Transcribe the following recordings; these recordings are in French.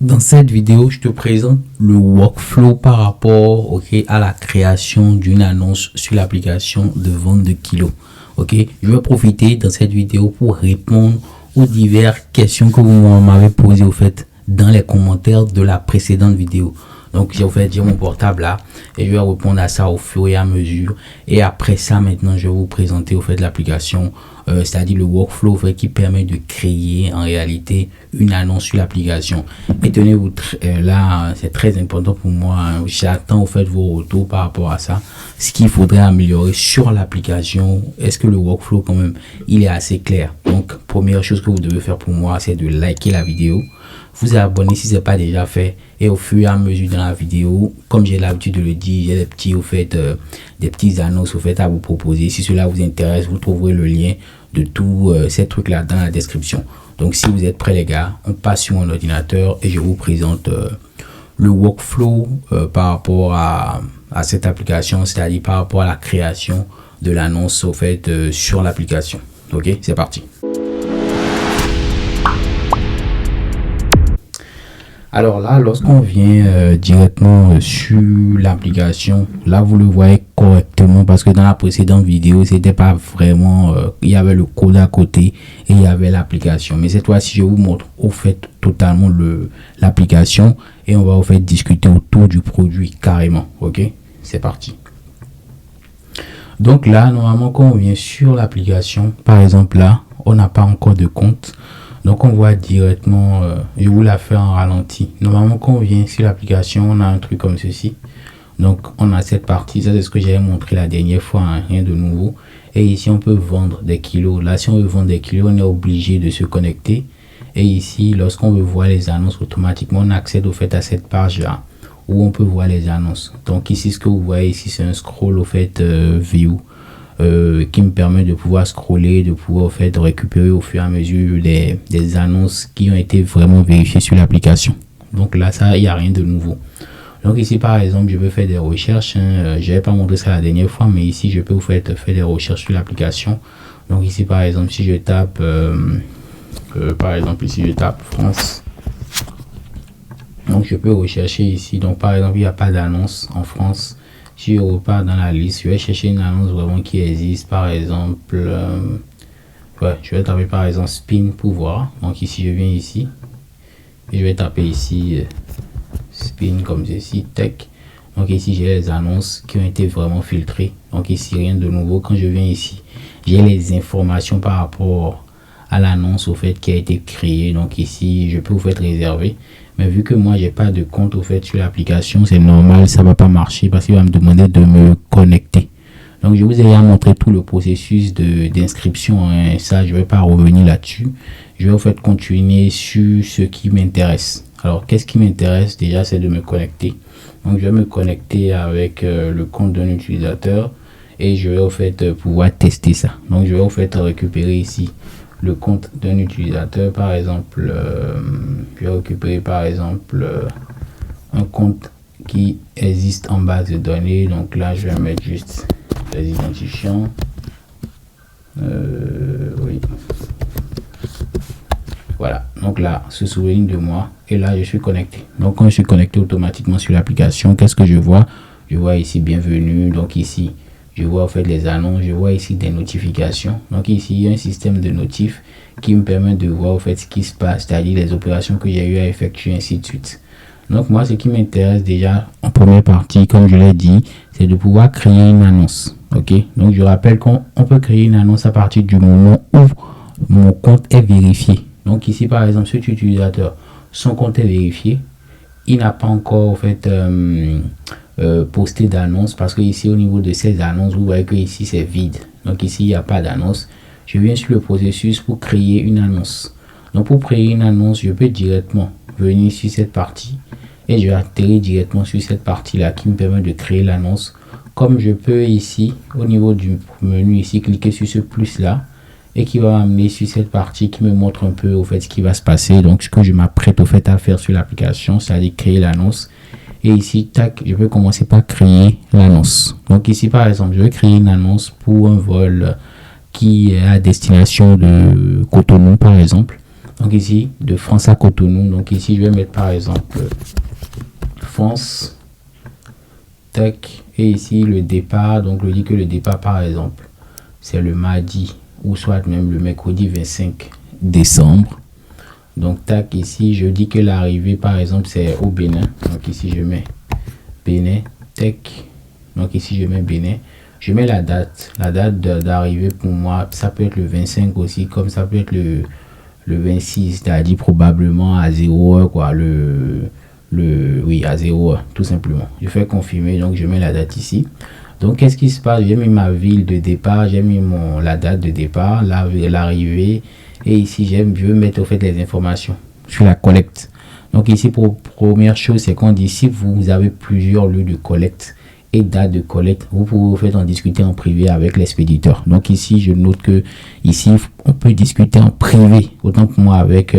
Dans cette vidéo, je te présente le workflow par rapport à la création d'une annonce sur l'application de vente de kilos. Je vais profiter dans cette vidéo pour répondre aux diverses questions que vous m'avez posées dans les commentaires de la précédente vidéo. Donc j'ai mon portable là et je vais répondre à ça au fur et à mesure. Et après ça, maintenant, je vais vous présenter l'application, c'est-à-dire le workflow qui permet de créer en réalité une annonce sur l'application. Et tenez-vous là, c'est très important pour moi. J'attends vos retours par rapport à ça. Ce qu'il faudrait améliorer sur l'application. Est-ce que le workflow quand même, il est assez clair? Donc première chose que vous devez faire pour moi, c'est de liker la vidéo, vous abonner si ce n'est pas déjà fait, et au fur et à mesure dans la vidéo, comme j'ai l'habitude de le dire, j'ai des petits des petites annonces à vous proposer. Si cela vous intéresse, vous trouverez le lien de tous ces trucs là dans la description. Donc si vous êtes prêts les gars, on passe sur mon ordinateur et je vous présente le workflow par rapport à cette application, c'est-à-dire par rapport à la création de l'annonce sur l'application. Ok, c'est parti. Alors là, lorsqu'on vient directement sur l'application, là vous le voyez correctement parce que dans la précédente vidéo, c'était pas vraiment, il y avait le code à côté et il y avait l'application. Mais cette fois-ci, je vous montre totalement l'application et on va discuter autour du produit carrément. Ok, c'est parti. Donc là, normalement, quand on vient sur l'application, par exemple là, on n'a pas encore de compte. Donc on voit directement, je vous la fais en ralenti. Normalement quand on vient sur l'application, on a un truc comme ceci. Donc on a cette partie, ça c'est ce que j'avais montré la dernière fois, hein, rien de nouveau. Et ici on peut vendre des kilos. Là si on veut vendre des kilos, on est obligé de se connecter. Et ici lorsqu'on veut voir les annonces automatiquement, on accède à cette page là où on peut voir les annonces. Donc ici ce que vous voyez ici, c'est un scroll view. Qui me permet de pouvoir scroller, de pouvoir récupérer au fur et à mesure des annonces qui ont été vraiment vérifiées sur l'application. Donc là, ça, il n'y a rien de nouveau. Donc ici, par exemple, je peux faire des recherches. Je n'avais pas montré ça la dernière fois, mais ici, je peux vous faire des recherches sur l'application. Donc ici, par exemple, si je tape, par exemple, ici, je tape France. Donc je peux rechercher ici. Donc par exemple, il n'y a pas d'annonce en France. Si je repars dans la liste, je vais chercher une annonce vraiment qui existe. Par exemple, je vais taper par exemple spin pour voir. Donc ici, je viens ici et je vais taper ici spin comme ceci, tech. Donc ici, j'ai les annonces qui ont été vraiment filtrées. Donc ici, rien de nouveau. Quand je viens ici, j'ai les informations par rapport à l'annonce qui a été créée. Donc ici, je peux vous réserver. Mais vu que moi j'ai pas de compte sur l'application, c'est normal, ça va pas marcher parce qu'il va me demander de me connecter. Donc je vous ai montré tout le processus d'inscription, hein. Ça je vais pas revenir là-dessus. Je vais continuer sur ce qui m'intéresse. Alors qu'est-ce qui m'intéresse déjà, c'est de me connecter. Donc je vais me connecter avec le compte d'un utilisateur et je vais pouvoir tester ça. Donc je vais récupérer ici le compte d'un utilisateur. Par exemple, je vais récupérer par exemple un compte qui existe en base de données. Donc là je vais mettre juste les identifiants. Oui, voilà. Donc là se souviennent de moi et là je suis connecté. Donc quand je suis connecté automatiquement sur l'application, qu'est-ce que je vois? Je vois ici bienvenue. Donc ici je vois les annonces, je vois ici des notifications. Donc ici il y a un système de notifs qui me permet de voir ce qui se passe, c'est-à-dire les opérations que j'ai eu à effectuer, ainsi de suite. Donc moi ce qui m'intéresse déjà en première partie, comme je l'ai dit, c'est de pouvoir créer une annonce. Ok, donc je rappelle qu'on peut créer une annonce à partir du moment où mon compte est vérifié. Donc ici par exemple, cet utilisateur, son compte est vérifié, il n'a pas encore poster d'annonce parce que ici au niveau de ces annonces, vous voyez que ici c'est vide. Donc ici il n'y a pas d'annonce. Je viens sur le processus pour créer une annonce. Donc pour créer une annonce, je peux directement venir sur cette partie et je vais atterrir directement sur cette partie là qui me permet de créer l'annonce. Comme je peux ici au niveau du menu ici cliquer sur ce plus là et qui va m'amener sur cette partie qui me montre un peu ce qui va se passer. Donc ce que je m'apprête à faire sur l'application, c'est-à-dire créer l'annonce. Et ici, tac, je vais commencer par créer l'annonce. Donc ici, par exemple, je vais créer une annonce pour un vol qui est à destination de Cotonou, par exemple. Donc ici, de France à Cotonou. Donc ici, je vais mettre par exemple France, tac, et ici le départ. Donc je dis que le départ par exemple, c'est le mardi ou soit même le mercredi 25 décembre. Donc tac, ici je dis que l'arrivée par exemple c'est au Bénin. Donc ici je mets Bénin, tac. Donc ici je mets Bénin. Je mets la date d'arrivée pour moi, ça peut être le 25 aussi, comme ça peut être le 26, c'est-à-dire probablement à 0h, quoi, oui, à 0h, tout simplement. Je fais confirmer, donc je mets la date ici. Donc, qu'est-ce qui se passe? J'ai mis ma ville de départ, j'ai mis la date de départ, l'arrivée, et ici, je veux mettre au fait les informations sur la collecte. Donc, ici, première chose, c'est qu'on dit si vous avez plusieurs lieux de collecte et date de collecte, vous pouvez en discuter en privé avec l'expéditeur. Donc ici, je note que ici, on peut discuter en privé, autant pour moi avec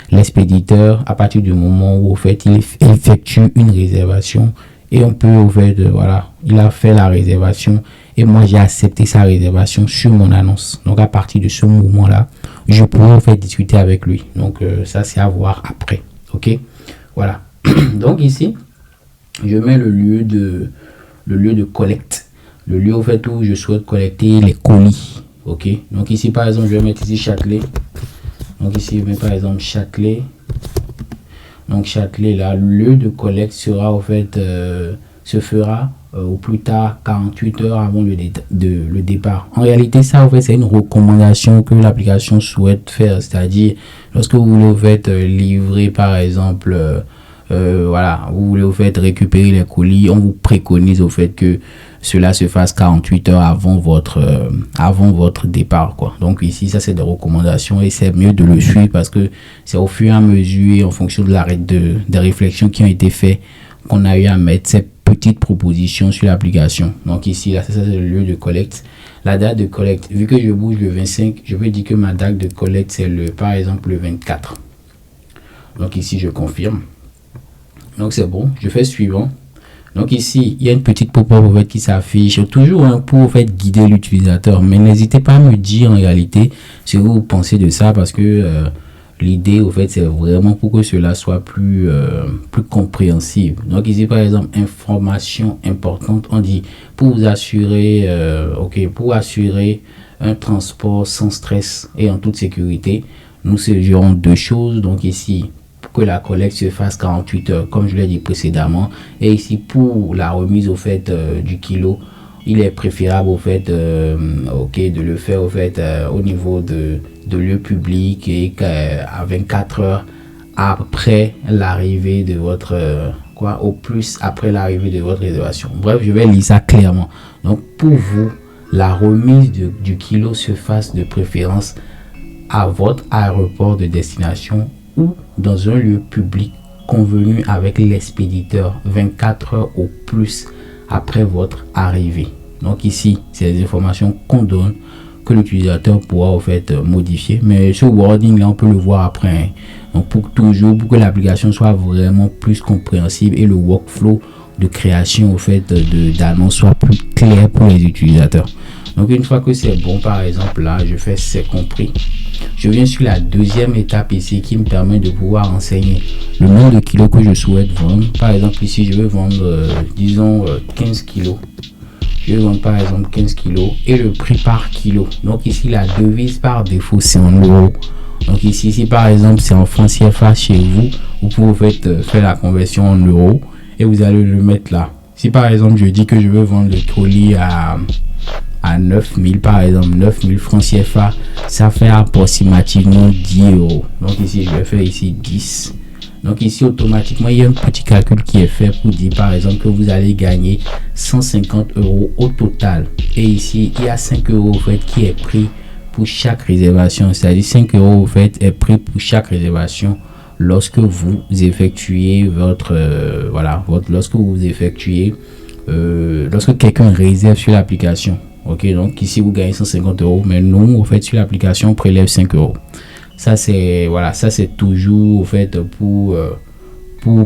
l'expéditeur, à partir du moment où, au fait, il effectue une réservation et on peut, au fait, voilà, il a fait la réservation et moi, j'ai accepté sa réservation sur mon annonce. Donc, à partir de ce moment-là, je pourrais, au fait, discuter avec lui. Donc, ça, c'est à voir après. OK? Voilà. Donc, ici, je mets le lieu de collecte, le lieu au fait où je souhaite collecter les colis. Ok, donc ici par exemple je vais mettre ici Châtelet. Donc ici je mets par exemple Châtelet. Donc Châtelet là, le lieu de collecte sera au fait se fera au plus tard 48 heures avant le départ. En réalité ça au fait c'est une recommandation que l'application souhaite faire, c'est-à-dire lorsque vous voulez au fait livrer par exemple voilà, vous voulez au fait récupérer les colis, on vous préconise au fait que cela se fasse 48 heures avant votre départ, quoi. Donc ici, ça c'est des recommandations et c'est mieux de le suivre parce que c'est au fur et à mesure et en fonction des réflexions qui ont été faites qu'on a eu à mettre ces petites propositions sur l'application. Donc ici, là, ça c'est le lieu de collecte. La date de collecte, vu que je bouge le 25, je peux dire que ma date de collecte c'est par exemple le 24. Donc ici, je confirme. Donc c'est bon, je fais suivant. Donc ici, il y a une petite pop-up en fait, qui s'affiche, toujours pour en fait, guider l'utilisateur. Mais n'hésitez pas à me dire en réalité ce que vous pensez de ça parce que l'idée au fait c'est vraiment pour que cela soit plus compréhensible. Donc ici par exemple, information importante, on dit pour vous assurer, pour assurer un transport sans stress et en toute sécurité, nous suggérons deux choses. Donc ici, que la collecte se fasse 48 heures comme je l'ai dit précédemment, et ici pour la remise au fait du kilo, il est préférable au fait de le faire au fait au niveau de lieu public et à 24 heures après l'arrivée de votre au plus après l'arrivée de votre réservation. Bref, je vais lire ça clairement. Donc pour vous, la remise du kilo se fasse de préférence à votre aéroport de destination ou dans un lieu public convenu avec l'expéditeur 24 heures au plus après votre arrivée. Donc ici, c'est des informations qu'on donne que l'utilisateur pourra en fait modifier. Mais ce wording là, on peut le voir après. Hein. Donc pour que l'application soit vraiment plus compréhensible et le workflow de création au fait d'annonce soit plus clair pour les utilisateurs. Donc une fois que c'est bon, par exemple là, je fais c'est compris. Je viens sur la deuxième étape ici qui me permet de pouvoir enseigner le nombre de kilos que je souhaite vendre. Par exemple ici, je vais vendre disons 15 kilos. Je vais vendre par exemple 15 kilos et le prix par kilo. Donc ici, la devise par défaut, c'est en euros. Donc ici, si par exemple c'est en francs CFA chez vous, vous pouvez faire la conversion en euros et vous allez le mettre là. Si par exemple je dis que je veux vendre le trolley à 9000 par exemple, 9000 francs CFA, ça fait approximativement 10 euros. Donc ici, je vais faire ici 10. Donc ici, automatiquement, il y a un petit calcul qui est fait pour dire par exemple que vous allez gagner 150 euros au total. Et ici, il y a 5 euros en fait qui est pris pour chaque réservation. C'est-à-dire 5 euros en fait est pris pour chaque réservation lorsque vous effectuez lorsque quelqu'un réserve sur l'application. Ok, donc ici vous gagnez 150 euros, mais nous, en fait, sur l'application, on prélève 5 euros. Ça, c'est toujours, en fait,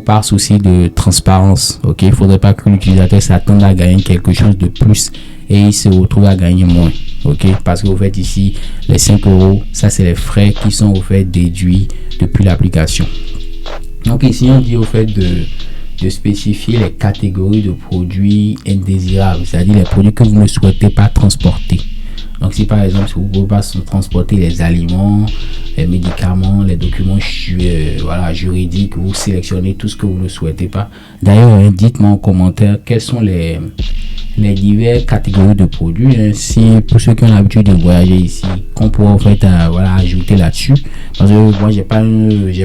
par souci de transparence. Ok, il faudrait pas que l'utilisateur s'attende à gagner quelque chose de plus et il se retrouve à gagner moins. ok, parce que vous faites ici les 5 euros, ça c'est les frais qui sont au fait déduits depuis l'application. Donc ici on dit au fait de spécifier les catégories de produits indésirables, c'est-à-dire les produits que vous ne souhaitez pas transporter. Donc si par exemple, si vous ne pouvez pas transporter les aliments, les médicaments, les documents juridiques, vous sélectionnez tout ce que vous ne souhaitez pas. D'ailleurs, dites-moi en commentaire quelles sont les diverses catégories de produits, ainsi pour ceux qui ont l'habitude de voyager ici, qu'on pourrait en fait ajouter là-dessus, parce que moi j'ai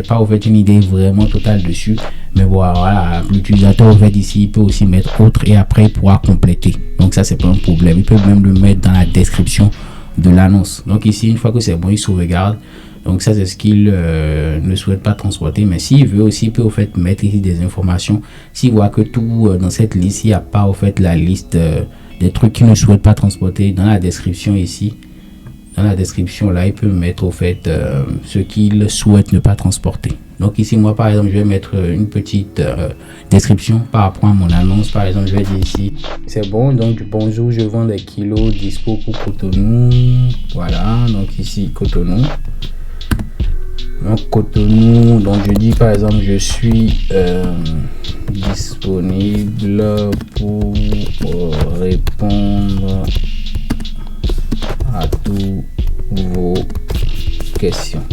pas en fait une idée vraiment totale dessus, mais voilà, l'utilisateur en fait ici il peut aussi mettre autre et après il pourra compléter, donc ça c'est pas un problème, il peut même le mettre dans la description de l'annonce. Donc ici une fois que c'est bon, il sauvegarde. Donc ça c'est ce qu'il ne souhaite pas transporter, mais s'il veut aussi, il peut au fait mettre ici des informations. S'il voit que tout dans cette liste, il n'y a pas au fait la liste des trucs qu'il ne souhaite pas transporter, dans la description ici, dans la description là, il peut mettre au fait ce qu'il souhaite ne pas transporter. Donc ici moi par exemple je vais mettre une petite description par rapport à mon annonce. Par exemple je vais dire ici c'est bon, donc bonjour, je vends des kilos dispo pour Cotonou. Voilà, donc ici Cotonou. Donc Cotonou, donc je dis par exemple je suis disponible pour répondre à toutes vos questions.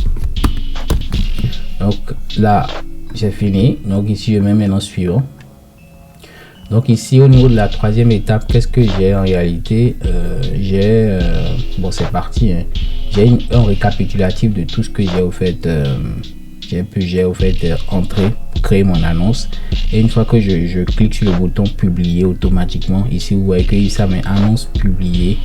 Donc là j'ai fini. Donc ici je mets maintenant suivant. Donc ici au niveau de la troisième étape, qu'est-ce que j'ai en réalité? Bon c'est parti, hein. J'ai un récapitulatif de tout ce que j'ai au fait entré pour créer mon annonce. Et une fois que je clique sur le bouton publier automatiquement, ici vous voyez que ça met annonce publiée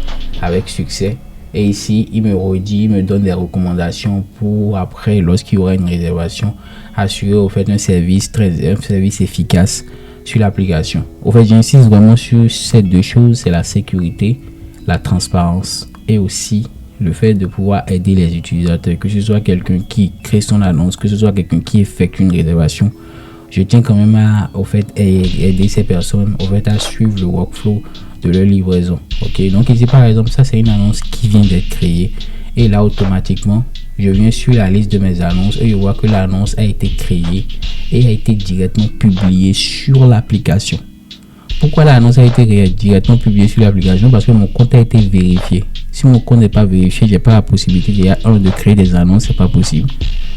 avec succès. Et ici il me donne des recommandations pour après, lorsqu'il y aura une réservation, assurer au fait un service efficace sur l'application. Au fait j'insiste vraiment sur ces deux choses, c'est la sécurité, la transparence et aussi le fait de pouvoir aider les utilisateurs, que ce soit quelqu'un qui crée son annonce, que ce soit quelqu'un qui effectue une réservation. Je tiens quand même à aider ces personnes à suivre le workflow de leur livraison. Ok, donc ici par exemple ça c'est une annonce qui vient d'être créée et là automatiquement je viens sur la liste de mes annonces et je vois que l'annonce a été créée et a été directement publiée sur l'application. Pourquoi l'annonce a été directement publiée sur l'application? Parce que mon compte a été vérifié. Si mon compte n'est pas vérifié, j'ai pas la possibilité de créer des annonces, c'est pas possible.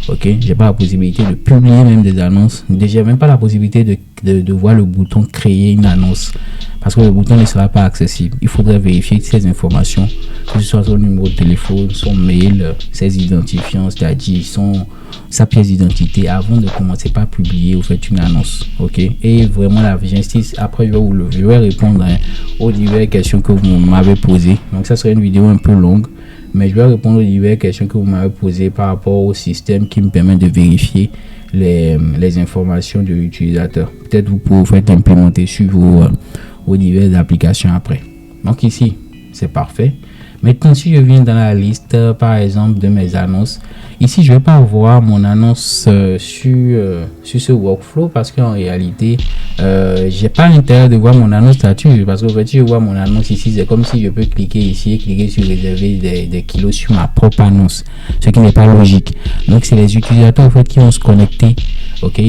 Ok, j'ai pas la possibilité de publier même des annonces. Déjà même pas la possibilité de voir le bouton créer une annonce, parce que le bouton ne sera pas accessible. Il faudrait vérifier ces informations, que ce soit son numéro de téléphone, son mail, ses identifiants, c'est-à-dire sa pièce d'identité, avant de commencer par publier une annonce. Ok, et vraiment là j'insiste, après je vais répondre aux diverses questions que vous m'avez posées. Donc ça serait une vidéo un peu longue, mais je vais répondre aux diverses questions que vous m'avez posées par rapport au système qui me permet de vérifier les informations de l'utilisateur. Peut-être vous pouvez implémenter sur vos diverses applications après. Donc ici c'est parfait. Maintenant si je viens dans la liste par exemple de mes annonces, ici je vais pas voir mon annonce sur ce workflow, parce qu'en réalité j'ai pas intérêt de voir mon annonce là-dessus, parce que en fait si je vois mon annonce ici, c'est comme si je peux cliquer ici et cliquer sur réserver des kilos sur ma propre annonce, ce qui n'est pas logique. Donc c'est les utilisateurs qui vont se connecter. Ok,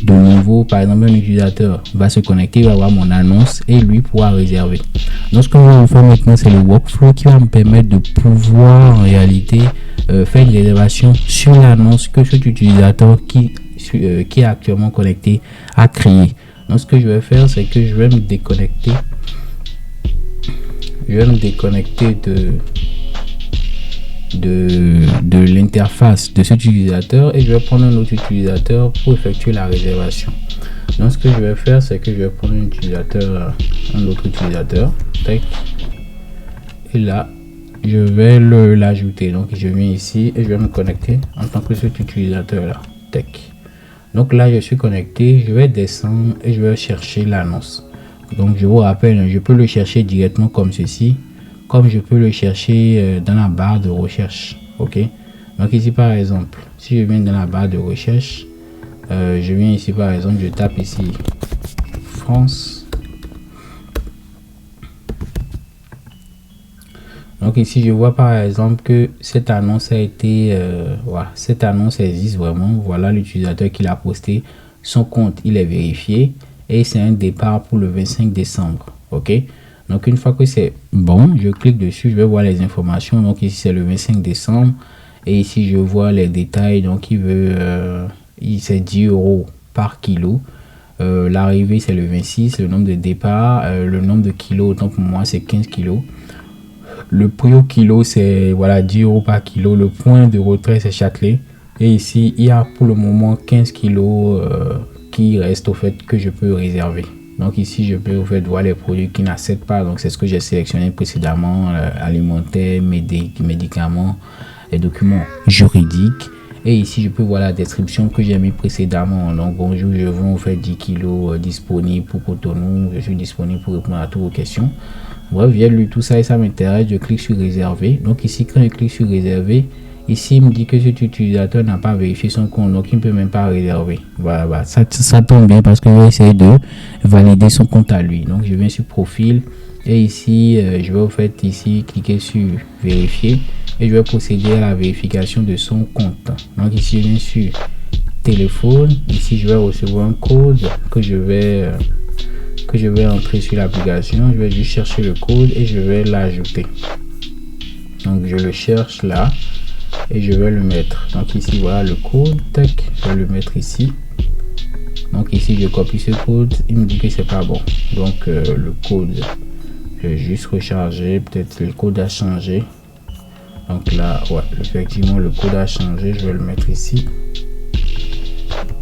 de nouveau, par exemple un utilisateur va se connecter, il va voir mon annonce et lui pourra réserver. Donc ce que je vais faire maintenant, c'est le workflow qui va me permettre de pouvoir en réalité faire une réservation sur l'annonce que cet utilisateur qui est actuellement connecté a créé. Donc ce que je vais faire, c'est que je vais me déconnecter de l'interface de cet utilisateur et je vais prendre un autre utilisateur pour effectuer la réservation. Donc ce que je vais faire, c'est que je vais prendre un autre utilisateur, et là je vais l'ajouter. Donc je viens ici et je vais me connecter en tant que cet utilisateur là. Donc là je suis connecté, je vais descendre et je vais chercher l'annonce. Donc je vous rappelle, je peux le chercher directement comme ceci, comme je peux le chercher dans la barre de recherche. Ok, donc ici par exemple, si je viens dans la barre de recherche, je viens ici par exemple, je tape ici France. Donc ici, je vois par exemple que cette annonce a été, voilà, cette annonce existe vraiment. Voilà l'utilisateur qui l'a posté. Son compte, il est vérifié et c'est un départ pour le 25 décembre. OK? Donc une fois que c'est bon, je clique dessus, je vais voir les informations. Donc ici, c'est le 25 décembre et ici, je vois les détails. Donc il veut, c'est 10 € par kilo. L'arrivée, c'est le 26. Le nombre de départs, le nombre de kilos, autant pour moi, c'est 15 kilos. Le prix au kilo, c'est voilà 10 € par kilo. Le point de retrait, c'est Châtelet. Et ici, il y a pour le moment 15 kilos qui restent au fait que je peux réserver. Donc ici, je peux au fait voir les produits qui n'acceptent pas. Donc c'est ce que j'ai sélectionné précédemment, alimentaire, médicaments, les documents juridiques. Et ici, je peux voir la description que j'ai mis précédemment. Donc bonjour, je vends au fait 10 kilos disponibles pour Cotonou. Je suis disponible pour répondre à toutes vos questions. Bref, j'ai lu tout ça et ça m'intéresse. Je clique sur réserver. Donc ici, quand je clique sur réserver, ici, il me dit que cet utilisateur n'a pas vérifié son compte. Donc, il ne peut même pas réserver. Voilà. Ça tombe bien parce que je vais essayer de valider son compte à lui. Donc, je viens sur profil. Et ici, je vais au fait ici cliquer sur vérifier. Et je vais procéder à la vérification de son compte. Donc, ici, je viens sur téléphone. Ici, je vais recevoir un code que je vais entrer sur l'application. Je vais juste chercher le code et je vais l'ajouter. Donc je le cherche là et je vais le mettre. Donc ici voilà le code, tac, je vais le mettre ici. Donc ici je copie ce code, il me dit que c'est pas bon. Donc le code, je vais juste recharger, peut-être le code a changé. Donc là, ouais, effectivement le code a changé, je vais le mettre ici.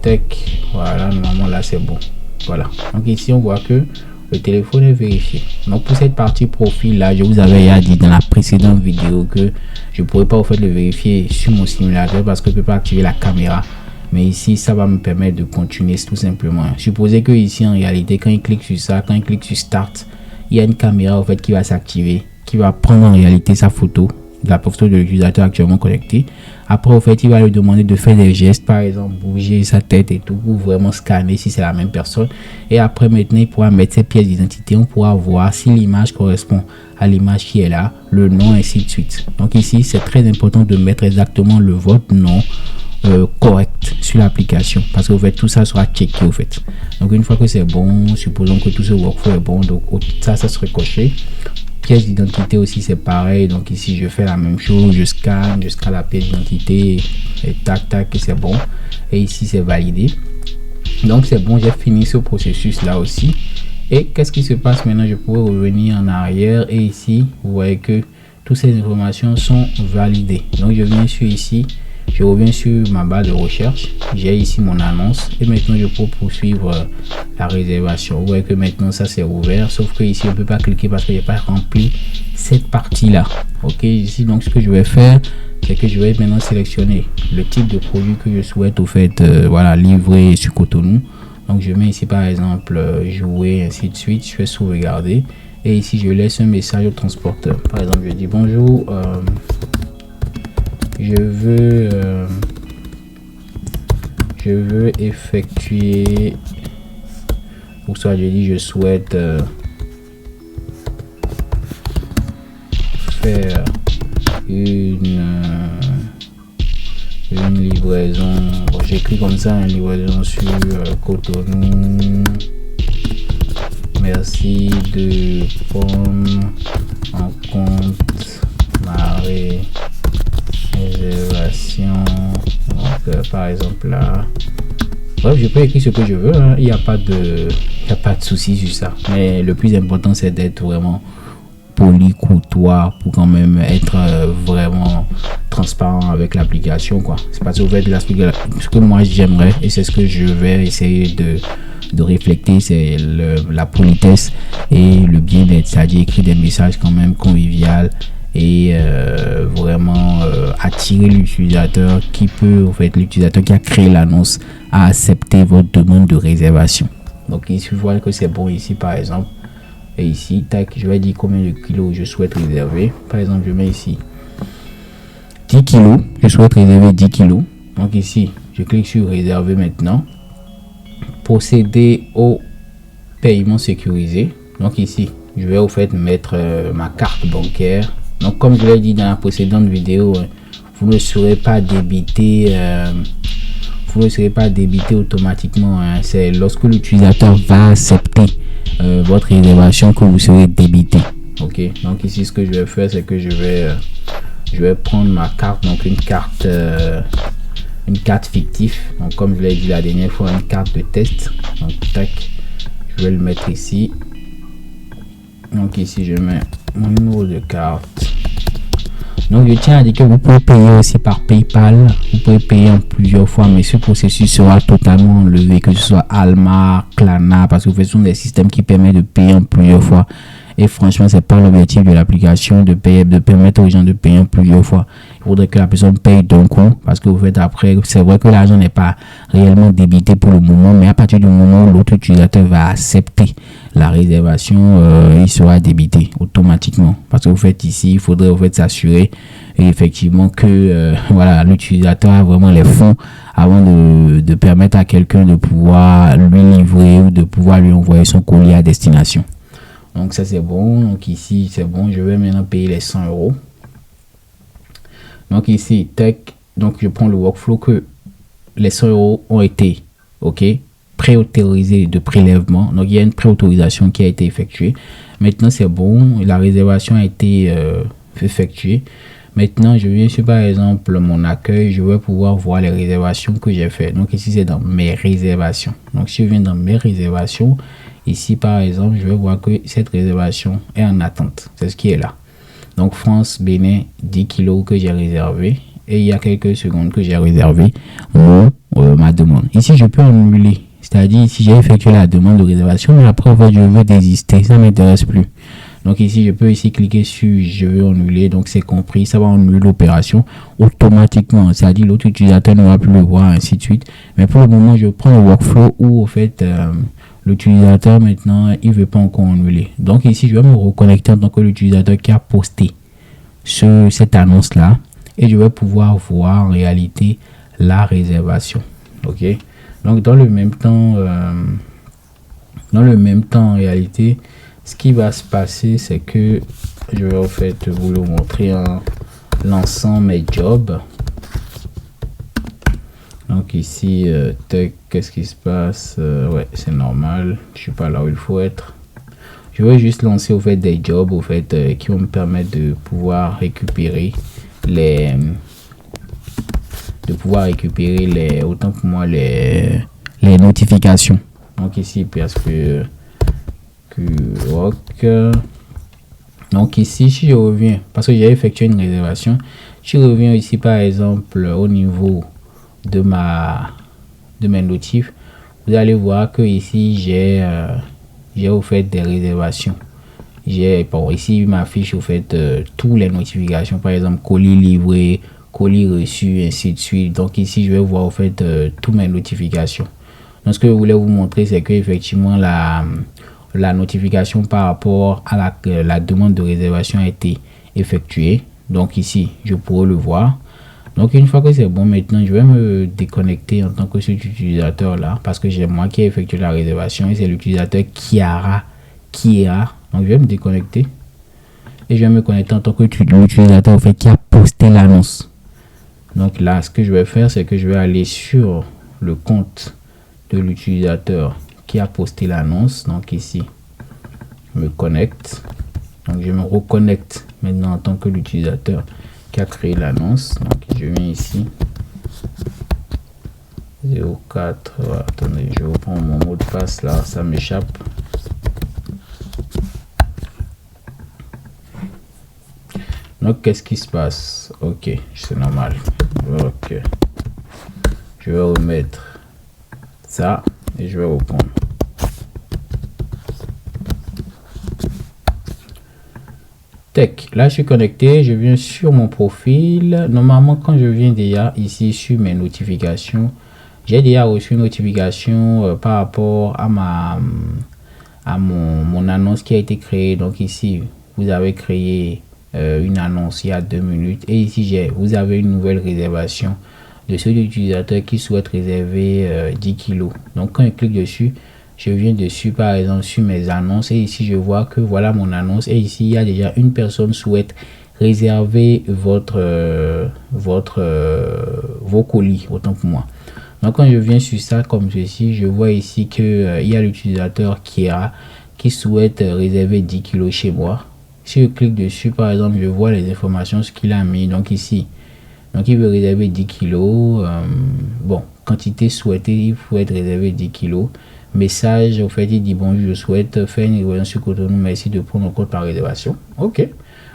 Tac, voilà, normalement là c'est bon. Voilà, donc ici on voit que le téléphone est vérifié. Donc pour cette partie profil là, je vous avais dit dans la précédente vidéo que je ne pourrais pas en fait le vérifier sur mon simulateur parce que je ne peux pas activer la caméra. Mais ici, ça va me permettre de continuer tout simplement. Supposez que ici en réalité, quand il clique sur ça, quand il clique sur Start, il y a une caméra en fait qui va s'activer, qui va prendre en réalité sa photo, la photo de l'utilisateur actuellement connecté. Après, au fait, il va lui demander de faire des gestes, par exemple, bouger sa tête et tout, pour vraiment scanner si c'est la même personne. Et après, maintenant, il pourra mettre ses pièces d'identité. On pourra voir si l'image correspond à l'image qui est là, le nom, ainsi de suite. Donc ici, c'est très important de mettre exactement votre nom correct sur l'application. Parce que, au fait, tout ça sera checké, au fait. Donc, une fois que c'est bon, supposons que tout ce workflow est bon, donc ça serait coché. Pièce d'identité aussi c'est pareil, donc ici je fais la même chose, je scanne la pièce d'identité et tac tac et c'est bon. Et ici c'est validé, donc c'est bon, j'ai fini ce processus là aussi. Et qu'est-ce qui se passe maintenant? Je pourrais revenir en arrière et ici vous voyez que toutes ces informations sont validées. Donc je viens sur ici, je reviens sur ma barre de recherche, j'ai ici mon annonce et maintenant je peux poursuivre la réservation. Vous voyez que maintenant ça c'est ouvert, sauf que ici on peut pas cliquer parce que j'ai pas rempli cette partie là. Ok, ici donc ce que je vais faire, c'est que je vais maintenant sélectionner le type de produit que je souhaite au fait voilà, livrer sur Cotonou. Donc je mets ici par exemple jouer, ainsi de suite. Je fais sauvegarder et ici je laisse un message au transporteur. Par exemple je dis bonjour, je veux effectuer, ou soit je dis je souhaite faire une livraison, j'écris comme ça, une livraison sur Cotonou. Merci de prendre en compte ma réservation. Donc par exemple là, bref, je peux écrire ce que je veux, hein. Il n'y a pas de souci sur ça, mais le plus important c'est d'être vraiment poli, courtois, pour quand même être vraiment transparent avec l'application, quoi. C'est parce que vous faites ce que moi j'aimerais et c'est ce que je vais essayer de refléter, c'est la politesse et le bien-être, c'est-à-dire écrire des messages quand même convivial et vraiment attirer l'utilisateur qui peut, en fait, l'utilisateur qui a créé l'annonce à accepter votre demande de réservation. Donc ici, vous voyez que c'est bon ici, par exemple. Et ici, tac, je vais dire combien de kilos je souhaite réserver. Par exemple, je mets ici 10 kilos. Je souhaite réserver 10 kilos. Donc ici, je clique sur réserver maintenant. Procéder au paiement sécurisé. Donc ici, je vais au fait mettre ma carte bancaire. Donc comme je l'ai dit dans la précédente vidéo, vous ne serez pas débité automatiquement, hein. C'est lorsque l'utilisateur va accepter votre réservation que vous serez débité. Ok, donc ici ce que je vais faire, c'est que je vais prendre ma carte, donc une carte fictive, donc comme je l'ai dit la dernière fois, une carte de test. Donc tac, je vais le mettre ici. Donc ici je mets mon numéro de carte. Donc je tiens à dire que vous pouvez payer aussi par PayPal, vous pouvez payer en plusieurs fois, mais ce processus sera totalement enlevé, que ce soit Alma, Klarna, parce que ce sont des systèmes qui permettent de payer en plusieurs fois. Et franchement, c'est pas l'objectif de l'application de permettre aux gens de payer en plusieurs fois. Il faudrait que la personne paye d'un coup, parce que vous faites après, c'est vrai que l'argent n'est pas réellement débité pour le moment, mais à partir du moment où l'autre utilisateur va accepter la réservation, il sera débité automatiquement. Parce que vous faites ici, il faudrait s'assurer effectivement que voilà, l'utilisateur a vraiment les fonds avant de permettre à quelqu'un de pouvoir lui livrer ou de pouvoir lui envoyer son colis à destination. Donc ça c'est bon. Donc ici c'est bon. Je vais maintenant payer les 100 euros. Donc ici, tac. Donc je prends le workflow que les 100 euros ont été préautorisés de prélèvement. Donc il y a une préautorisation qui a été effectuée. Maintenant c'est bon. La réservation a été effectuée. Maintenant je viens sur par exemple mon accueil. Je vais pouvoir voir les réservations que j'ai fait. Donc ici c'est dans mes réservations. Donc si je viens dans mes réservations, ici par exemple je vais voir que cette réservation est en attente. C'est ce qui est là. Donc France Bénin 10 kilos que j'ai réservé, et il y a quelques secondes que j'ai réservé ma demande. Ici je peux annuler, c'est-à-dire si j'ai effectué la demande de réservation, mais après en fait je veux désister, ça m'intéresse plus. Donc ici je peux cliquer sur je veux annuler. Donc c'est compris, ça va annuler l'opération automatiquement, c'est-à-dire l'autre utilisateur ne va plus le voir, ainsi de suite. Mais pour le moment je prends le workflow où au fait l'utilisateur maintenant il veut pas encore annuler. Donc ici je vais me reconnecter en tant que l'utilisateur qui a posté cette annonce là, et je vais pouvoir voir en réalité la réservation. Ok, donc dans le même temps en réalité ce qui va se passer, c'est que je vais en fait vous le montrer en lançant mes jobs. Donc ici, qu'est-ce qui se passe? Ouais, c'est normal, je suis pas là où il faut être. Je vais juste lancer au fait des jobs au fait qui vont me permettre de pouvoir récupérer autant pour moi les notifications. Donc ici parce que donc ici si je reviens, parce que j'ai effectué une réservation, je reviens ici par exemple au niveau de mes notifs, vous allez voir que ici j'ai au fait des réservations. Ici il m'affiche au fait tous les notifications, par exemple colis livré, colis reçu, ainsi de suite. Donc ici je vais voir au fait toutes mes notifications. Donc ce que je voulais vous montrer, c'est que effectivement la notification par rapport à la demande de réservation a été effectuée. Donc ici je pourrais le voir. Donc une fois que c'est bon, maintenant je vais me déconnecter en tant que cet utilisateur là, parce que j'ai moi qui ai effectué la réservation et c'est l'utilisateur Kiara. Donc je vais me déconnecter et je vais me connecter en tant que l'utilisateur en fait qui a posté l'annonce. Donc là ce que je vais faire, c'est que je vais aller sur le compte de l'utilisateur qui a posté l'annonce. Donc ici je me connecte, donc je me reconnecte maintenant en tant que l'utilisateur qui a créé l'annonce. Donc je viens ici 04, attendez, je reprends mon mot de passe là, ça m'échappe. Donc qu'est-ce qui se passe? Ok, c'est normal. Ok, je vais remettre ça et je vais reprendre. Là je suis connecté, je viens sur mon profil. Normalement quand je viens déjà ici sur mes notifications, j'ai déjà reçu une notification par rapport à mon annonce qui a été créée. Donc ici vous avez créé une annonce il y a 2 minutes, et ici vous avez une nouvelle réservation de ceux utilisateurs qui souhaitent réserver 10 kilos. Donc quand je clique dessus, je viens dessus par exemple sur mes annonces, et ici je vois que voilà mon annonce, et ici il y a déjà une personne souhaite réserver vos colis, autant pour moi. Donc quand je viens sur ça comme ceci, je vois ici que il y a l'utilisateur qui souhaite réserver 10 kilos chez moi. Si je clique dessus, par exemple, je vois les informations, ce qu'il a mis. Donc ici, donc il veut réserver 10 kilos. Bon, quantité souhaitée, il faut être réservé 10 kilos. Message, au fait, il dit bonjour, je souhaite faire une réservation sur Cotonou, merci de prendre en compte par réservation. Ok.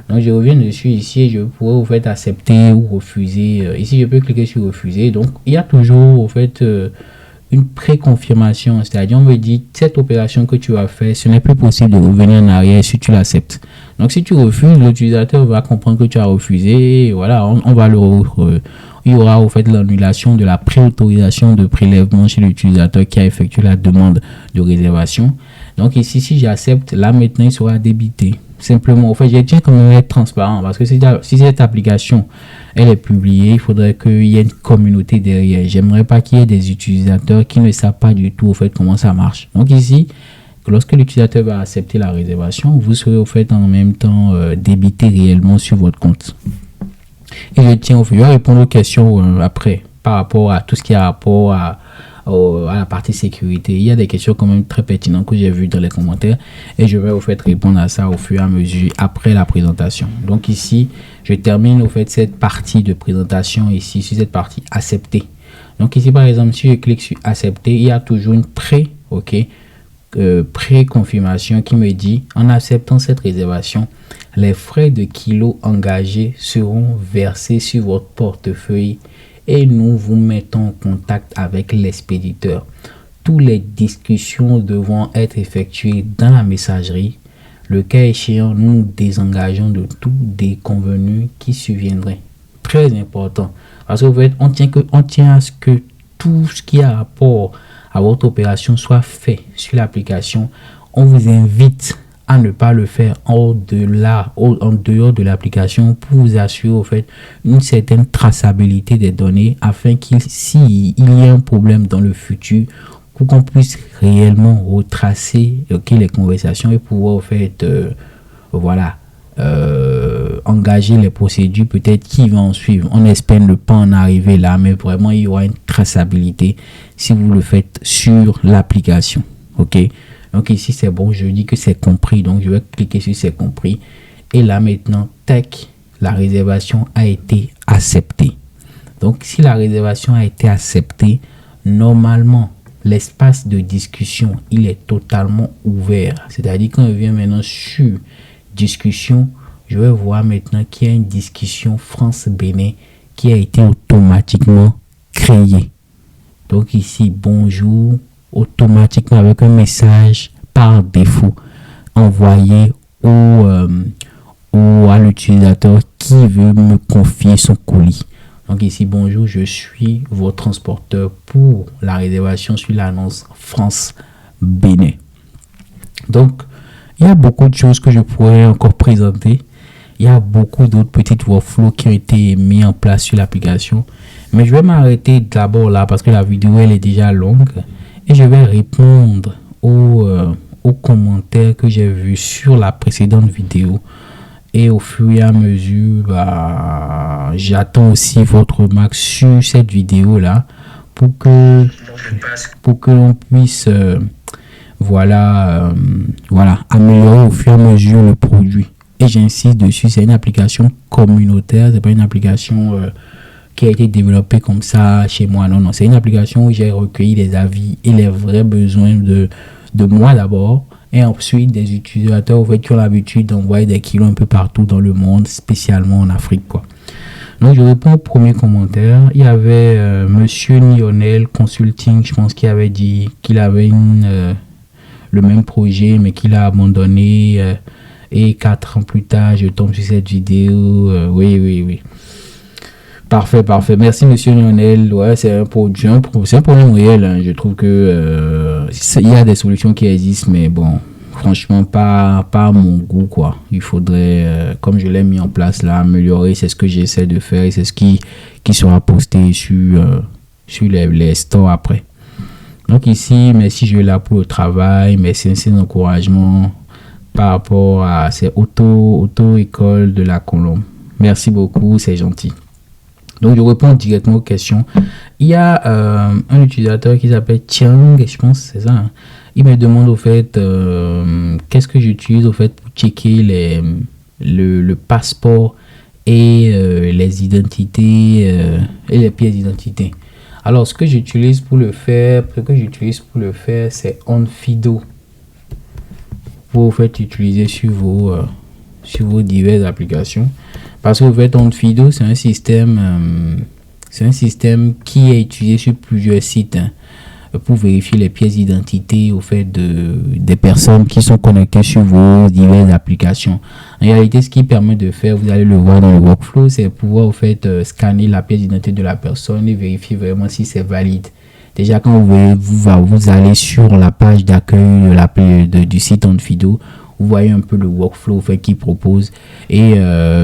Donc je reviens dessus ici et je pourrais au fait accepter ou refuser. Ici, je peux cliquer sur refuser. Donc il y a toujours au fait une pré-confirmation, c'est-à-dire on me dit cette opération que tu vas faire, ce n'est plus possible de revenir en arrière si tu l'acceptes. Donc si tu refuses, l'utilisateur va comprendre que tu as refusé. Et voilà, on va il y aura au fait l'annulation de la préautorisation de prélèvement chez l'utilisateur qui a effectué la demande de réservation. Donc ici, si j'accepte, là maintenant il sera débité. Simplement, au fait, je tiens quand même à être transparent parce que si cette application elle est publiée, il faudrait qu'il y ait une communauté derrière. J'aimerais pas qu'il y ait des utilisateurs qui ne savent pas du tout au fait comment ça marche. Donc ici, lorsque l'utilisateur va accepter la réservation, vous serez au fait en même temps débité réellement sur votre compte. Et je tiens au fait, je vais répondre aux questions après par rapport à tout ce qui a rapport à la partie sécurité. Il y a des questions quand même très pertinentes que j'ai vues dans les commentaires et je vais au fait répondre à ça au fur et à mesure après la présentation. Donc ici, je termine au fait cette partie de présentation ici sur cette partie accepter. Donc ici par exemple, si je clique sur accepter, il y a toujours une pré-confirmation qui me dit en acceptant cette réservation, les frais de kilos engagés seront versés sur votre portefeuille et nous vous mettons en contact avec l'expéditeur. Toutes les discussions devront être effectuées dans la messagerie. Le cas échéant, nous nous désengageons de tout déconvenu qui surviendrait. Très important. Parce qu'en fait, on tient à ce que tout ce qui a rapport à votre opération soit fait sur l'application. On vous invite à ne pas le faire en dehors de l'application pour vous assurer au fait une certaine traçabilité des données afin s'il y a un problème dans le futur, pour qu'on puisse réellement retracer les conversations et pouvoir au fait engager les procédures peut-être qui vont en suivre. On espère ne pas en arriver là, mais vraiment il y aura une traçabilité si vous le faites sur l'application. Ok. Donc ici c'est bon, je dis que c'est compris, donc je vais cliquer sur c'est compris et là maintenant tac, la réservation a été acceptée. Donc si la réservation a été acceptée, normalement l'espace de discussion il est totalement ouvert, c'est-à-dire quand je viens maintenant sur discussion, je vais voir maintenant qu'il y a une discussion France-Bénin qui a été automatiquement créée. Donc ici bonjour, automatiquement avec un message par défaut envoyé à l'utilisateur qui veut me confier son colis. Donc ici bonjour, je suis votre transporteur pour la réservation sur l'annonce France-Bénin. Donc il y a beaucoup de choses que je pourrais encore présenter. Il y a beaucoup d'autres petites workflows qui ont été mis en place sur l'application, mais je vais m'arrêter d'abord là parce que la vidéo elle est déjà longue. Et je vais répondre aux commentaires que j'ai vus sur la précédente vidéo. Et au fur et à mesure, j'attends aussi votre remarque sur cette vidéo-là pour que l'on puisse améliorer au fur et à mesure le produit. Et j'insiste dessus, c'est une application communautaire, c'est pas une application qui a été développé comme ça chez moi. Non, c'est une application où j'ai recueilli les avis et les vrais besoins de moi d'abord, et ensuite des utilisateurs au fait, qui ont l'habitude d'envoyer des kilos un peu partout dans le monde, spécialement en Afrique, quoi. Donc je réponds au premier commentaire. Il y avait Monsieur Lionel Consulting, je pense, qui avait dit qu'il avait le même projet mais qu'il a abandonné, et 4 ans plus tard je tombe sur cette vidéo. Oui. Parfait. Merci, monsieur Lionel. Ouais, c'est un problème réel. Hein. Je trouve que il y a des solutions qui existent, mais bon, franchement, pas à mon goût, quoi. Il faudrait, comme je l'ai mis en place là, améliorer. C'est ce que j'essaie de faire et c'est ce qui sera posté sur les stores après. Donc ici, merci, je suis là pour le travail. Merci, c'est un encouragement par rapport à ces auto-écoles de la Colombe. Merci beaucoup, c'est gentil. Donc, je réponds directement aux questions. Il y a un utilisateur qui s'appelle Tiang, je pense, c'est ça. Hein. Il me demande au fait, qu'est-ce que j'utilise au fait pour checker le passeport et les identités et les pièces d'identité. Alors, ce que j'utilise pour le faire, c'est Onfido. Vous faites utiliser sur vos diverses applications. Parce que vous faites Onfido, c'est un système qui est utilisé sur plusieurs sites pour vérifier les pièces d'identité au fait des personnes qui sont connectées sur vos diverses applications. En réalité, ce qui permet de faire, vous allez le voir dans le workflow, c'est pouvoir au fait scanner la pièce d'identité de la personne et vérifier vraiment si c'est valide. Déjà, quand vous allez sur la page d'accueil du site Onfido, vous voyez un peu le workflow fait qu'il propose et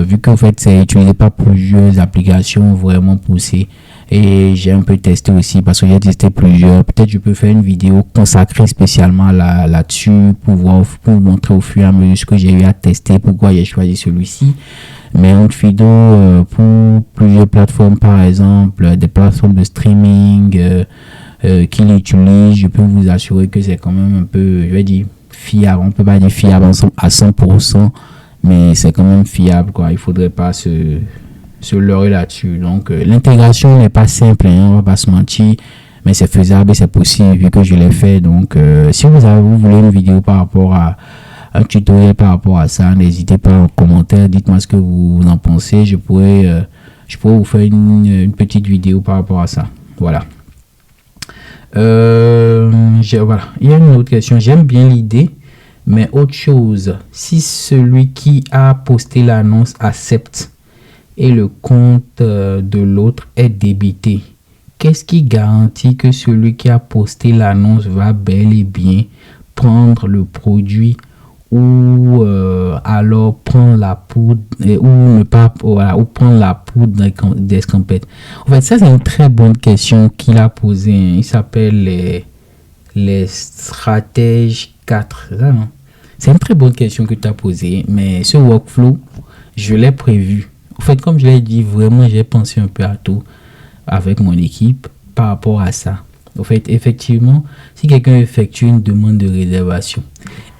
vu qu'en fait c'est utilisé par plusieurs applications vraiment poussées et j'ai un peu testé aussi parce que j'ai testé plusieurs. Peut-être je peux faire une vidéo consacrée spécialement là-dessus pour vous montrer au fur et à mesure ce que j'ai eu à tester, pourquoi j'ai choisi celui-ci. Mais Onfido pour plusieurs plateformes, par exemple des plateformes de streaming qu'il utilise, je peux vous assurer que c'est quand même un peu, je vais dire, fiable. On peut pas dire fiable à 100%, mais c'est quand même fiable, quoi. Il faudrait pas se leurrer là-dessus. Donc l'intégration n'est pas simple, hein, on va pas se mentir, mais c'est faisable et c'est possible vu que je l'ai fait. Donc si vous voulez une vidéo par rapport à un tutoriel par rapport à ça, n'hésitez pas en commentaire, dites-moi ce que vous en pensez. Je pourrais vous faire une petite vidéo par rapport à ça. Voilà. Voilà. Il y a une autre question. J'aime bien l'idée, mais autre chose. Si celui qui a posté l'annonce accepte et le compte de l'autre est débité, qu'est-ce qui garantit que celui qui a posté l'annonce va bel et bien prendre le produit ou alors prendre la poudre ou ne pas ou prendre la poudre d'escampette. En fait, ça c'est une très bonne question qu'il a posée. Hein. Il s'appelle les stratèges 4. C'est une très bonne question que tu as posée, mais ce workflow, je l'ai prévu. En fait, comme je l'ai dit, vraiment j'ai pensé un peu à tout avec mon équipe par rapport à ça. En fait, effectivement, si quelqu'un effectue une demande de réservation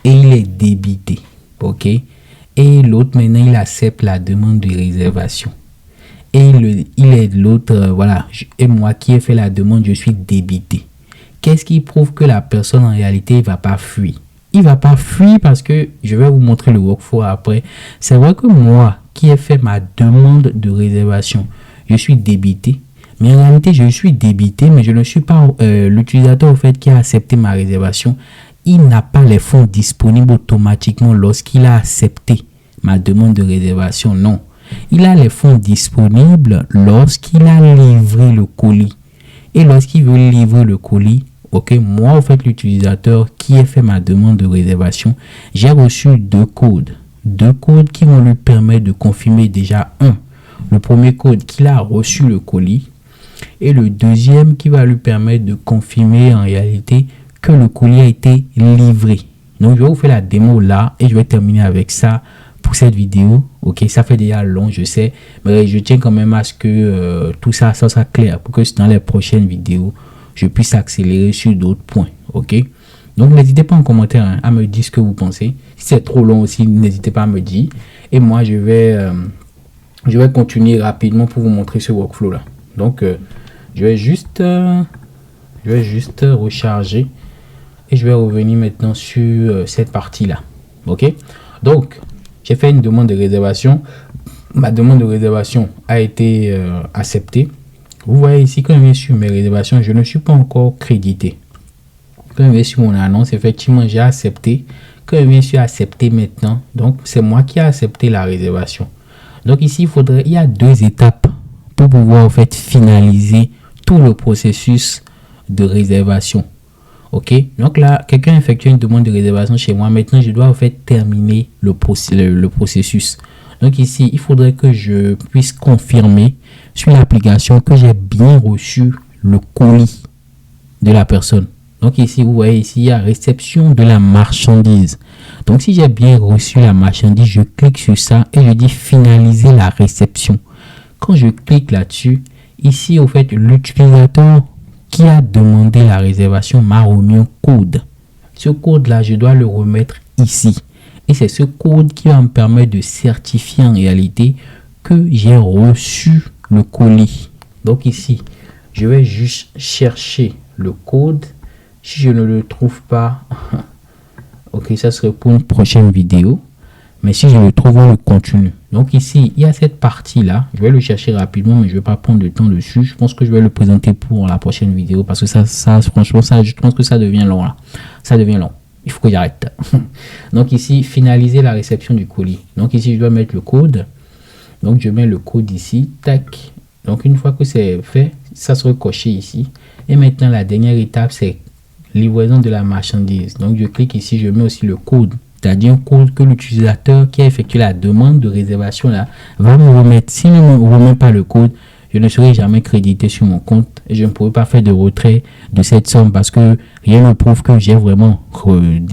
et il est débité, ok, et l'autre maintenant il accepte la demande de réservation et il est l'autre, voilà, et moi qui ai fait la demande, je suis débité. Qu'est-ce qui prouve que la personne en réalité il va pas fuir? Il va pas fuir parce que je vais vous montrer le workflow après. C'est vrai que moi qui ai fait ma demande de réservation, je suis débité. Mais en réalité, je suis débité, mais je ne suis pas l'utilisateur au fait qui a accepté ma réservation. Il n'a pas les fonds disponibles automatiquement lorsqu'il a accepté ma demande de réservation. Non. Il a les fonds disponibles lorsqu'il a livré le colis. Et lorsqu'il veut livrer le colis, ok, moi, au fait, l'utilisateur qui a fait ma demande de réservation, j'ai reçu deux codes. Deux codes qui vont lui permettre de confirmer déjà le premier code qu'il a reçu le colis. Et le deuxième qui va lui permettre de confirmer en réalité que le colis a été livré. Donc, je vais vous faire la démo là et je vais terminer avec ça pour cette vidéo. Ok, ça fait déjà long, je sais, mais je tiens quand même à ce que tout ça soit clair pour que dans les prochaines vidéos, je puisse accélérer sur d'autres points. Ok, donc n'hésitez pas en commentaire à me dire ce que vous pensez. Si c'est trop long aussi, n'hésitez pas à me dire. Et moi, je vais continuer rapidement pour vous montrer ce workflow là. Donc, je vais juste recharger et je vais revenir maintenant sur cette partie là. Ok, donc j'ai fait une demande de réservation. Ma demande de réservation a été acceptée. Vous voyez ici, quand je viens sur mes réservations, je ne suis pas encore crédité. Quand je viens sur mon annonce, effectivement, j'ai accepté. Quand je viens sur accepter maintenant, donc c'est moi qui ai accepté la réservation. Donc ici, il y a deux étapes pour pouvoir en fait finaliser tout le processus de réservation. Ok, donc là, quelqu'un effectue une demande de réservation chez moi. Maintenant, je dois en fait terminer le processus. Donc ici, il faudrait que je puisse confirmer sur l'application que j'ai bien reçu le colis de la personne. Donc ici, vous voyez ici, il y a réception de la marchandise. Donc si j'ai bien reçu la marchandise, je clique sur ça et je dis finaliser la réception. Quand je clique là-dessus, ici, au fait, l'utilisateur qui a demandé la réservation m'a remis un code. Ce code-là, je dois le remettre ici. Et c'est ce code qui va me permettre de certifier en réalité que j'ai reçu le colis. Donc ici, je vais juste chercher le code. Si je ne le trouve pas, ok, ça serait pour une prochaine vidéo. Mais si je le trouve, on le continue. Donc ici, il y a cette partie-là. Je vais le chercher rapidement, mais je ne vais pas prendre de temps dessus. Je pense que je vais le présenter pour la prochaine vidéo parce que ça franchement, je pense que ça devient long là. Ça devient long. Il faut que j'arrête. Donc ici, finaliser la réception du colis. Donc ici, je dois mettre le code. Donc je mets le code ici. Tac. Donc une fois que c'est fait, ça sera coché ici. Et maintenant, la dernière étape, c'est livraison de la marchandise. Donc je clique ici, je mets aussi le code. C'est-à-dire un code que l'utilisateur qui a effectué la demande de réservation là va me remettre. S'il ne me remet pas le code, je ne serai jamais crédité sur mon compte et je ne pourrai pas faire de retrait de cette somme parce que rien ne prouve que j'ai vraiment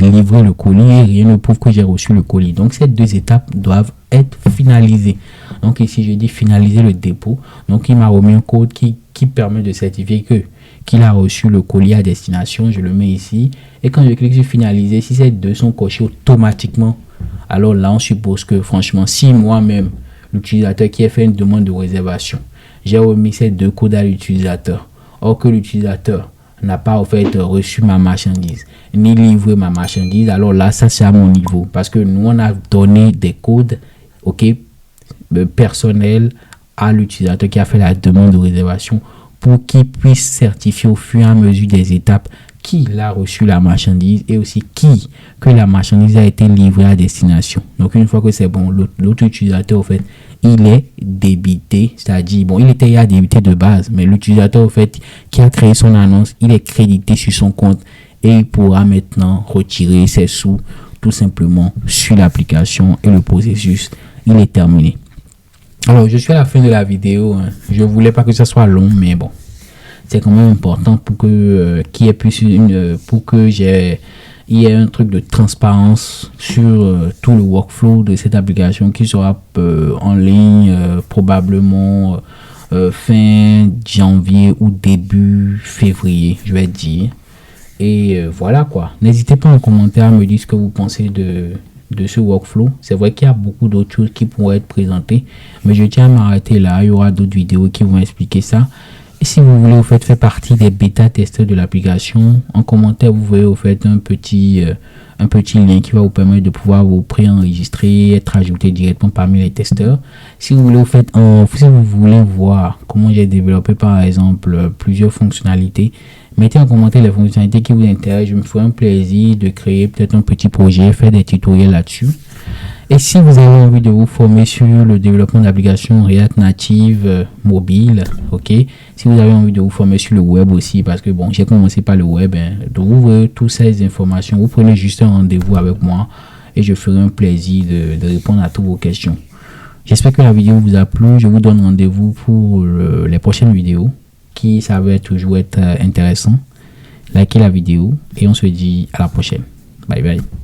livré le colis et rien ne prouve que j'ai reçu le colis. Donc ces deux étapes doivent être finalisées. Donc ici je dis finaliser le dépôt. Donc il m'a remis un code qui permet de certifier qu'il a reçu le colis à destination. Je le mets ici et quand je clique sur finaliser, si ces deux sont cochés automatiquement, alors là on suppose que franchement si moi-même l'utilisateur qui a fait une demande de réservation, j'ai remis ces deux codes à l'utilisateur, or que l'utilisateur n'a pas en fait reçu ma marchandise ni livré ma marchandise, alors là ça c'est à mon niveau parce que nous on a donné des codes personnels à l'utilisateur qui a fait la demande de réservation pour qu'il puisse certifier au fur et à mesure des étapes qu'il a reçu la marchandise et aussi que la marchandise a été livrée à destination. Donc une fois que c'est bon, l'autre utilisateur au fait il est débité, c'est-à-dire bon il était débité de base, mais l'utilisateur au fait qui a créé son annonce, il est crédité sur son compte et il pourra maintenant retirer ses sous tout simplement sur l'application et le processus il est terminé. Alors je suis à la fin de la vidéo, hein. Je voulais pas que ça soit long, mais bon c'est quand même important pour que qu'il y ait plus pour que il y ait un truc de transparence sur tout le workflow de cette application qui sera en ligne probablement fin janvier ou début février, je vais dire. Et voilà quoi. N'hésitez pas en commentaire à me dire ce que vous pensez de ce workflow. C'est vrai qu'il y a beaucoup d'autres choses qui pourraient être présentées, mais je tiens à m'arrêter là. Il y aura d'autres vidéos qui vont expliquer ça. Et si vous voulez, vous faites faire partie des bêta-testeurs de l'application, en commentaire, vous voyez, vous faites un petit lien qui va vous permettre de pouvoir vous préenregistrer, être ajouté directement parmi les testeurs. Si vous voulez, si vous voulez voir comment j'ai développé, par exemple, plusieurs fonctionnalités, mettez en commentaire les fonctionnalités qui vous intéressent. Je me ferai un plaisir de créer peut-être un petit projet, faire des tutoriels là-dessus. Et si vous avez envie de vous former sur le développement d'applications React Native mobile, ok. Si vous avez envie de vous former sur le web aussi, parce que bon, j'ai commencé par le web, hein, donc vous voyez toutes ces informations, vous prenez juste un rendez-vous avec moi et je ferai un plaisir de répondre à toutes vos questions. J'espère que la vidéo vous a plu. Je vous donne rendez-vous pour les prochaines vidéos qui ça va toujours être intéressant. Likez la vidéo et on se dit à la prochaine. Bye bye.